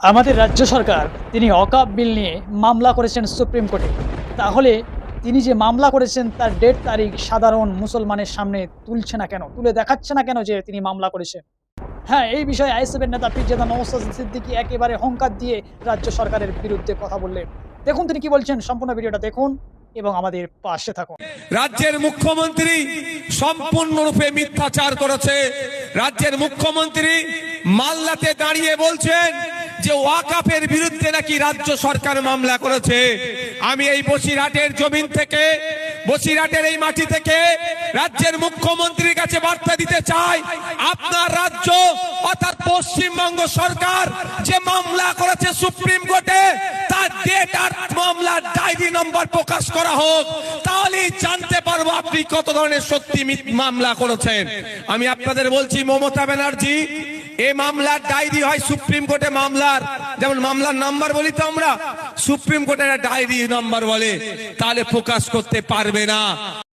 আমাদের রাজ্য সরকার তিনি ওয়াকফ বিল নিয়ে মামলা করেছেন সুপ্রিম কোর্টে। তাহলে তিনি যে মামলা করেছেন তার ডেট তারিখ সাধারণ মুসলমানের সামনে তুলছে না কেন, তুলে দেখাচ্ছে না কেন যে তিনি মামলা করেছেন? হ্যাঁ, এই বিষয়ে আইএসএফের নেতা পীরজাদা নওশাদ সিদ্দিকী একেবারে হুঙ্কার দিয়ে রাজ্য সরকারের বিরুদ্ধে কথা বললেন। দেখুন তিনি কি বলছেন, সম্পূর্ণ ভিডিওটা দেখুন এবং আমাদের পাশে থাকুন। রাজ্যের মুখ্যমন্ত্রী সম্পূর্ণরূপে মিথ্যাচার করেছে। রাজ্যের মুখ্যমন্ত্রী মাল্লাতে দাঁড়িয়ে বলছেন যে ওয়াকফের বিরুদ্ধে নাকি রাজ্য সরকার মামলা করেছে। আমি এই বসিরহাটের জমিন থেকে, বসিরহাটের এই মাটি থেকে রাজ্যের মুখ্যমন্ত্রীর কাছে বার্তা দিতে চাই, আপনার রাজ্য অর্থাৎ পশ্চিমবঙ্গ সরকার যে মামলা করেছে সুপ্রিম কোর্টে, তার ডেট আর মামলার ডায়েরি নম্বর প্রকাশ করা হোক, তাহলেই জানতে পারবো আপনি কত ধরনের সত্যি মামলা করেছেন। আমি আপনাদের বলছি, মমতা ব্যানার্জি, এই মামলার ডায়েরি হয় সুপ্রিম কোর্টে মামলার, যেমন মামলার নাম্বার বলি তো আমরা, সুপ্রিম কোর্টের ডায়েরি নাম্বার বলে, তাহলে প্রকাশ করতে পারবে না।